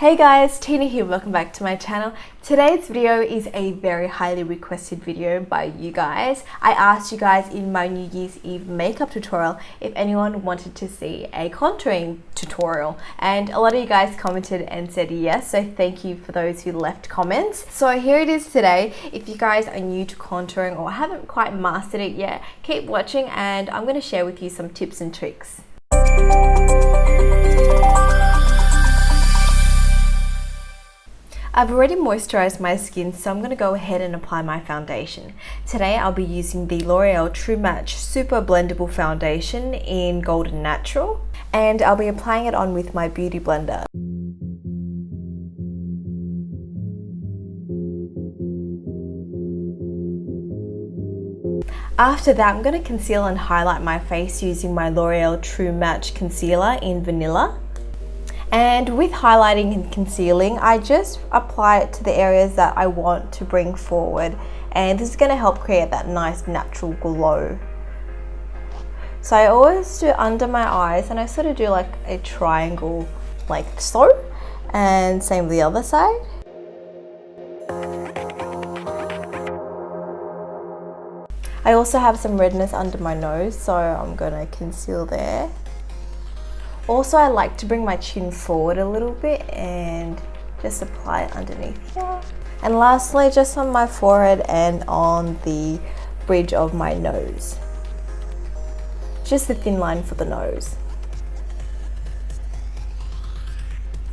Hey guys, Tina here, welcome back to my channel. Today's video is a very highly requested video by you guys. I asked you guys in my New Year's Eve makeup tutorial if anyone wanted to see a contouring tutorial, and a lot of you guys commented and said yes, so thank you for those who left comments. So here it is today. If you guys are new to contouring or haven't quite mastered it yet, keep watching and I'm going to share with you some tips and tricks. I've already moisturized my skin, so I'm going to go ahead and apply my foundation. Today I'll be using the L'Oreal True Match Super Blendable Foundation in Golden Natural, and I'll be applying it on with my beauty blender. After that, I'm going to conceal and highlight my face using my L'Oreal True Match Concealer in Vanilla. And with highlighting and concealing, I just apply it to the areas that I want to bring forward, and this is going to help create that nice natural glow. So I always do under my eyes, and I sort of do like a triangle like so, and same with the other side. I also have some redness under my nose, so I'm going to conceal there. Also, I like to bring my chin forward a little bit and just apply it underneath here. And lastly, just on my forehead and on the bridge of my nose. Just a thin line for the nose.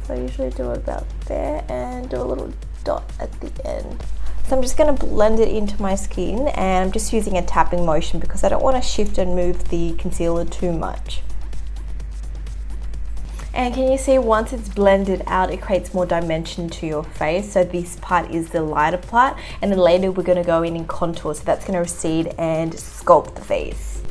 So I usually do it about there and do a little dot at the end. So I'm just going to blend it into my skin, and I'm just using a tapping motion because I don't want to shift and move the concealer too much. And can you see, once it's blended out, it creates more dimension to your face. So this part is the lighter part, and then later we're going to go in and contour, so that's going to recede and sculpt the face.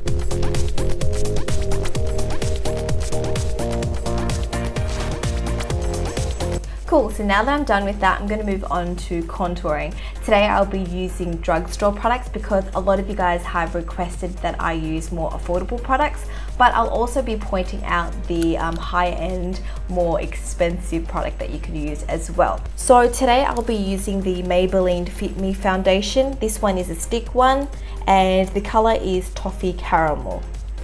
Cool, so now that I'm done with that, I'm going to move on to contouring. Today I'll be using drugstore products because a lot of you guys have requested that I use more affordable products, but I'll also be pointing out the high-end, more expensive product that you can use as well. So today I'll be using the Maybelline Fit Me foundation. This one is a stick one, and the color is Toffee Caramel.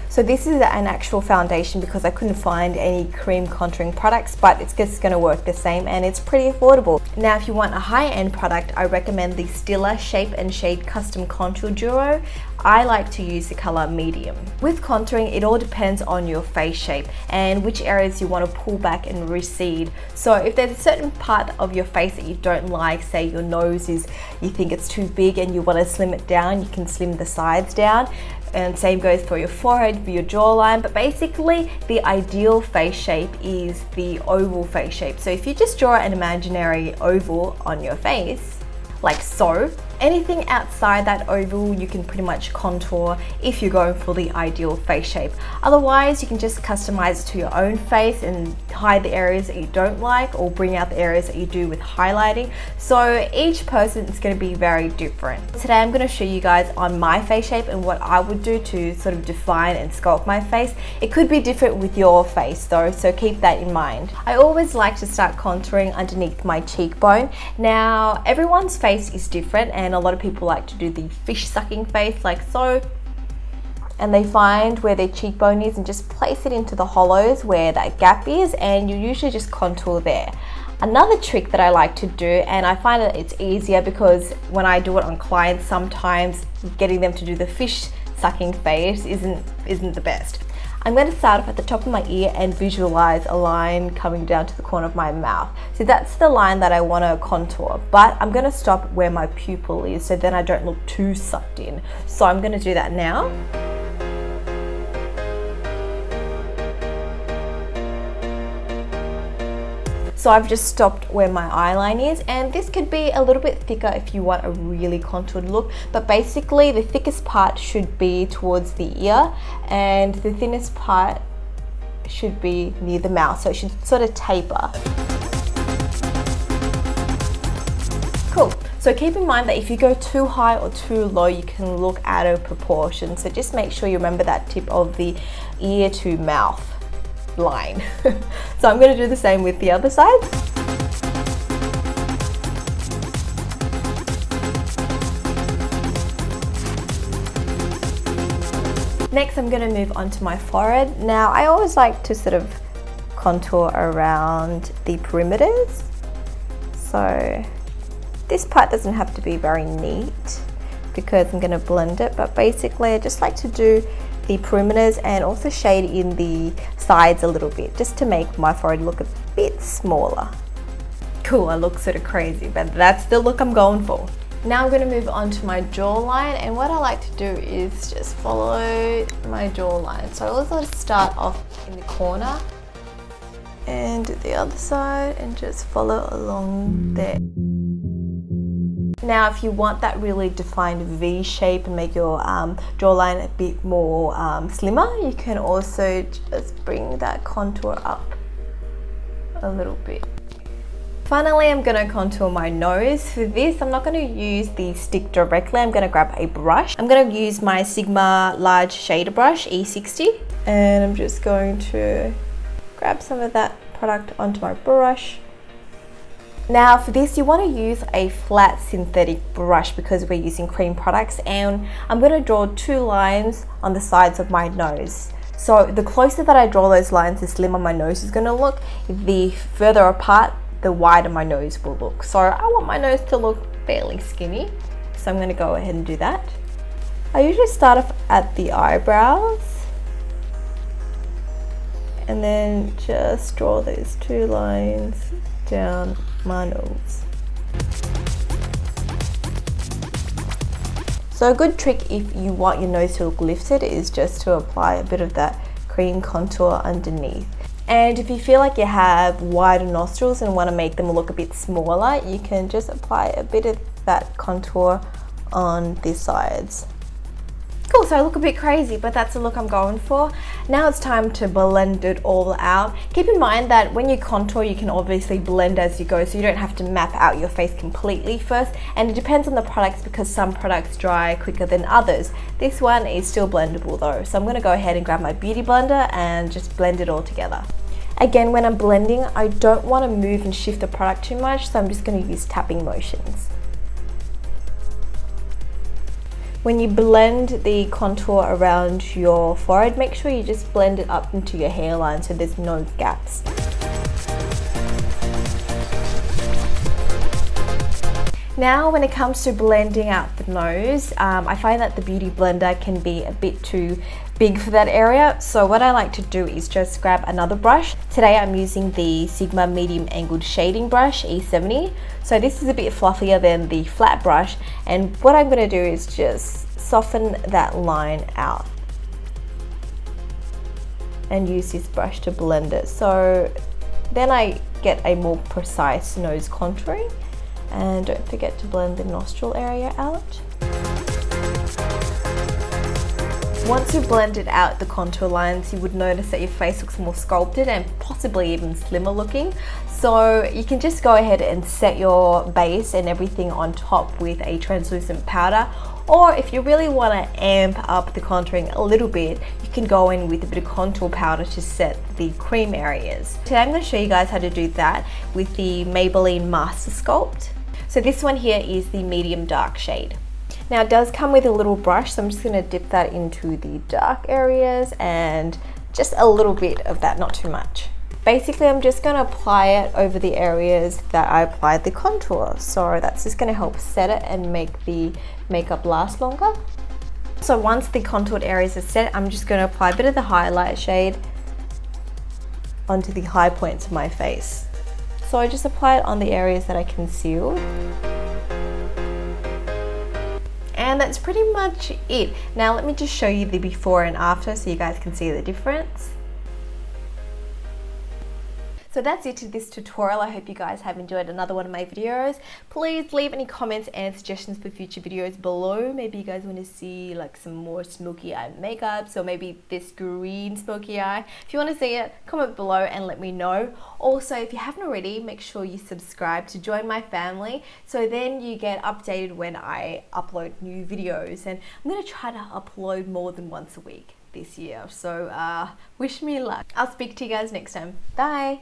So this is an actual foundation because I couldn't find any cream contouring products, but it's just going to work the same, and it's pretty affordable. Now if you want a high-end product, I recommend the Stila Shape and Shade Custom Contour Duo. I like to use the color medium. With contouring, it all depends on your face shape and which areas you want to pull back and recede. So if there's a certain part of your face that you don't like, say your nose is, you think it's too big and you want to slim it down, you can slim the sides down. And same goes for your forehead, for your jawline, but basically the ideal face shape is the oval face shape. So if you just draw an imaginary oval on your face, like so, anything outside that oval you can pretty much contour if you're going for the ideal face shape. Otherwise, you can just customize it to your own face and hide the areas that you don't like, or bring out the areas that you do with highlighting. So each person is going to be very different. Today I'm going to show you guys on my face shape and what I would do to sort of define and sculpt my face. It could be different with your face though, so keep that in mind. I always like to start contouring underneath my cheekbone. Now everyone's face is different, and a lot of people like to do the fish sucking face like so, and they find where their cheekbone is and just place it into the hollows where that gap is, and you usually just contour there. Another trick that I like to do, and I find that it's easier because when I do it on clients, sometimes getting them to do the fish sucking face isn't the best. I'm going to start off at the top of my ear and visualize a line coming down to the corner of my mouth. So that's the line that I want to contour, but I'm going to stop where my pupil is so then I don't look too sucked in. So I'm going to do that now. So I've just stopped where my eyeline is, and this could be a little bit thicker if you want a really contoured look, but basically the thickest part should be towards the ear and the thinnest part should be near the mouth, so it should sort of taper. Cool. So keep in mind that if you go too high or too low, you can look out of proportion, so just make sure you remember that tip of the ear to mouth line. So I'm going to do the same with the other side. Next, I'm going to move on to my forehead. Now, I always like to sort of contour around the perimeters. So this part doesn't have to be very neat because I'm going to blend it, but basically I just like to do the perimeters and also shade in the sides a little bit just to make my forehead look a bit smaller. Cool, I look sort of crazy, but that's the look I'm going for. Now I'm going to move on to my jawline, and what I like to do is just follow my jawline. So I always like to start off in the corner and do the other side and just follow along there. Now if you want that really defined V shape and make your jawline a bit more slimmer, you can also just bring that contour up a little bit. Finally, I'm going to contour my nose. For this, I'm not going to use the stick directly. I'm going to grab a brush. I'm going to use my Sigma large shader brush, E60. And I'm just going to grab some of that product onto my brush. Now for this, you want to use a flat synthetic brush because we're using cream products. And I'm going to draw 2 lines on the sides of my nose. So the closer that I draw those lines, the slimmer my nose is going to look. The further apart, the wider my nose will look. So I want my nose to look fairly skinny. So I'm going to go ahead and do that. I usually start off at the eyebrows and then just draw those 2 lines down my nose. So a good trick if you want your nose to look lifted is just to apply a bit of that cream contour underneath. And if you feel like you have wider nostrils and want to make them look a bit smaller, you can just apply a bit of that contour on the sides. Cool, so I look a bit crazy, but that's the look I'm going for. Now it's time to blend it all out. Keep in mind that when you contour, you can obviously blend as you go, so you don't have to map out your face completely first. And it depends on the products because some products dry quicker than others. This one is still blendable though, so I'm going to go ahead and grab my beauty blender and just blend it all together. Again, when I'm blending, I don't want to move and shift the product too much, so I'm just going to use tapping motions. When you blend the contour around your forehead, make sure you just blend it up into your hairline so there's no gaps. Now when it comes to blending out the nose, I find that the beauty blender can be a bit too big for that area. So what I like to do is just grab another brush. Today I'm using the Sigma medium angled shading brush, E70. So this is a bit fluffier than the flat brush. And what I'm going to do is just soften that line out and use this brush to blend it. So then I get a more precise nose contouring. And don't forget to blend the nostril area out. Once you've blended out the contour lines, you would notice that your face looks more sculpted and possibly even slimmer looking. So you can just go ahead and set your base and everything on top with a translucent powder. Or if you really want to amp up the contouring a little bit, you can go in with a bit of contour powder to set the cream areas. Today I'm going to show you guys how to do that with the Maybelline Master Sculpt. So this one here is the medium dark shade. Now it does come with a little brush, so I'm just going to dip that into the dark areas and just a little bit of that, not too much. Basically I'm just going to apply it over the areas that I applied the contour. So that's just going to help set it and make the makeup last longer. So once the contoured areas are set, I'm just going to apply a bit of the highlight shade onto the high points of my face. So I just apply it on the areas that I concealed. And that's pretty much it. Now let me just show you the before and after so you guys can see the difference. So that's it to this tutorial. I hope you guys have enjoyed another one of my videos. Please leave any comments and suggestions for future videos below. Maybe you guys want to see like some more smoky eye makeups or maybe this green smoky eye. If you want to see it, comment below and let me know. Also, if you haven't already, make sure you subscribe to join my family so then you get updated when I upload new videos. And I'm going to try to upload more than once a week this year. So wish me luck. I'll speak to you guys next time. Bye.